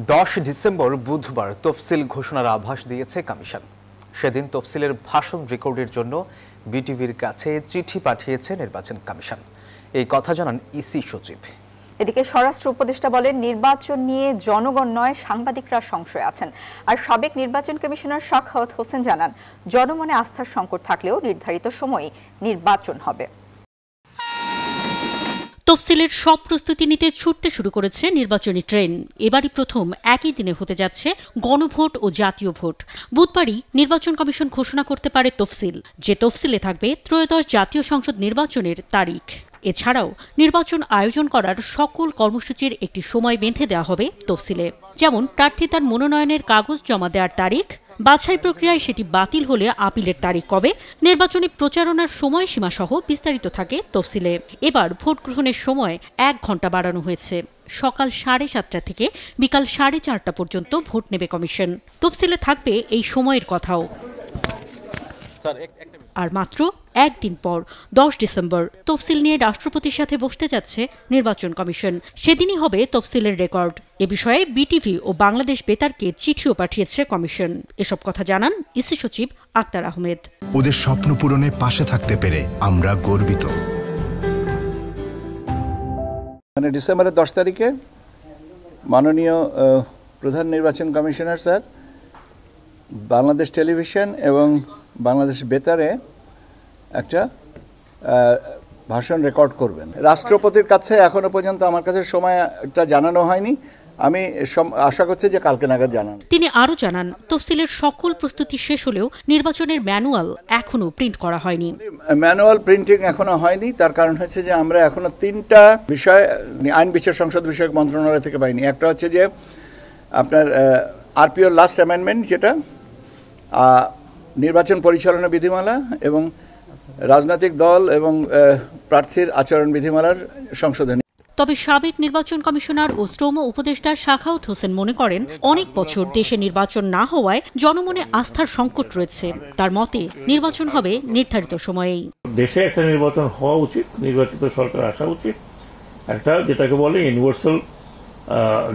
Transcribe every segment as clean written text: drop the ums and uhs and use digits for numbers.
10 December বুধবার তফসিল ঘোষণার আভাস দিয়েছে কমিশন। সেদিন তফসিলের ভাষণ রেকর্ডের জন্য বিটিভির কাছে চিঠি পাঠিয়েছে নির্বাচন কমিশন। এই কথা জানান ইসি সচিব। এদিকে স্বরাষ্ট্র উপদেষ্টা বলেন, নির্বাচন নিয়ে জনগণ নয় সাংবাদিকরা সংশয়ে আছেন। আর সাবেক নির্বাচন কমিশনার সাখাওয়াত হোসেন জানান, জনমনে আস্থার সংকট থাকলেও নির্ধারিত সময়ে নির্বাচন হবে। তফসিলের সব প্রস্তুতি নিতে ছুটতে শুরু করেছে নির্বাচনী ট্রেন। এবারই প্রথম একই দিনে হতে যাচ্ছে গণভোট ও জাতীয় ভোট। বুধবারই নির্বাচন কমিশন ঘোষণা করতে পারে তফসিল, যে তফসিলে থাকবে ত্রয়োদশ জাতীয় সংসদ নির্বাচনের তারিখ। এছাড়াও নির্বাচন আয়োজন করার সকল কর্মসূচির একটি সময় বেঁধে দেওয়া হবে তফসিলে, যেমন প্রার্থী তার মনোনয়নের কাগজ জমা দেওয়ার তারিখ, বাছাই প্রক্রিয়ায় সেটি বাতিল হলে আপিলের তারিখ কবে, নির্বাচনী প্রচারণার সময়সীমা সহ বিস্তারিত থাকে তফসিলে। এবার ভোট গ্রহণের সময় 1 ঘণ্টা বাড়ানো হয়েছে। সকাল 7:30 থেকে বিকাল 4:30 পর্যন্ত ভোট নেবে কমিশন। তফসিলে থাকবে এই সময়ের কথাও। আর মাত্র একদিন পর 10 ডিসেম্বর তফসিল নিয়ে রাষ্ট্রপতির সাথে বসতে যাচ্ছে নির্বাচন কমিশন। সেদিনই হবে তফসিলের রেকর্ড। এ বিষয়ে বিটিভি ও বাংলাদেশ বেতারকে চিঠিও পাঠিয়েছে কমিশন। এসব কথা জানান ইসি সচিব আক্তার আহমেদ। ওদের স্বপ্ন পূরণে পাশে থাকতে পেরে আমরা গর্বিত। ডিসেম্বরের 10 তারিখে মাননীয় প্রধান নির্বাচন কমিশনার স্যার বাংলাদেশ টেলিভিশন এবং বাংলাদেশ বেতারে একটা ভাষণ রেকর্ড করবেন। রাষ্ট্রপতির কাছে এখনো পর্যন্ত আমার কাছে সময়টা জানানো হয়নি। আমি আশা করছি যে কালকে নাগাদ জানান। তিনি আরও জানান, তফসিলের সকল প্রস্তুতি শেষ হলেও নির্বাচনের ম্যানুয়াল এখনো প্রিন্ট করা হয়নি। ম্যানুয়াল প্রিন্টিং এখনো হয়নি। তার কারণ হচ্ছে যে আমরা এখনো 3টা বিষয় আইন বিচার সংসদ বিষয়ক মন্ত্রণালয় থেকে পাইনি। একটা হচ্ছে যে আপনার আরপিওর লাস্ট অ্যামেন্ডমেন্ট, যেটা নির্বাচন পরিচালনা বিধিমালা এবং রাজনৈতিক দল এবং প্রার্থীর আচরণ বিধিমালার সংশোধনী। তবে সাবেক নির্বাচন কমিশনার ও শ্রম উপদেষ্টা সাখাওয়াত হোসেন মনে করেন, অনেক বছর দেশে নির্বাচন না হওয়ায় জনমনে আস্থার সংকট রয়েছে। তার মতে নির্বাচন হবে নির্ধারিত সময়েই। দেশে একটা নির্বাচন হওয়া উচিত, নির্বাচিত সরকার আসা উচিত, একটা যেটাকে বলে ইউনিভার্সাল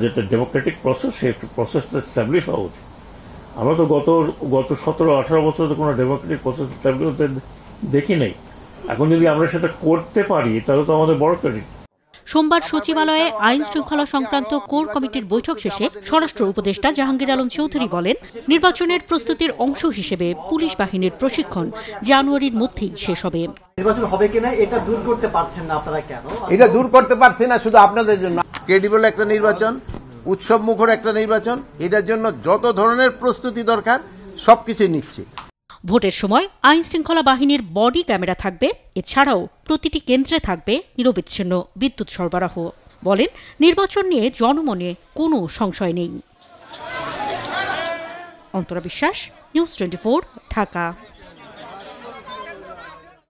যেটা ডেমোক্রেটিক প্রসেস, সেই প্রসেসটা এস্টাবলিশ হওয়া উচিত। আমরা তো গত 17-18 বছর তো কোনো ডেমোক্রেটিক প্রসেস এস্টাবলিশ হতে দেখি নেই। এখন যদি আমরা সেটা করতে পারি তাহলে তো আমাদের বড় ক্রেডিট। সোমবার সচিবালয়ে আইন শৃঙ্খলা সংক্রান্ত কোর কমিটির বৈঠক শেষে স্বরাষ্ট্র উপদেষ্টা জাহাঙ্গীর আলম চৌধুরী বলেন, নির্বাচনের প্রস্তুতির অংশ হিসেবে পুলিশ বাহিনীর প্রশিক্ষণ জানুয়ারির মধ্যেই শেষ হবে। নির্বাচন হবে কিনা এটা দূর করতে পারছেন না আপনারা, কেন এটা দূর করতে পারছেন না? শুধু আপনাদের জন্য ক্রেডিবল একটা নির্বাচন, উৎসব মুখর একটা নির্বাচন, এটার জন্য যত ধরনের প্রস্তুতি দরকার সবকিছু নিচ্ছে। ভোটের সময় আইন শৃঙ্খলা বাহিনীর বডি ক্যামেরা থাকবে। এছাড়াও প্রতিটি কেন্দ্রে থাকবে নিরবিচ্ছিন্ন বিদ্যুৎ সরবরাহ। বলেন, নির্বাচন নিয়ে জনমনে কোনো সংশয় নেই। অন্তরা বিশ্বাস, নিউজ 24, ঢাকা।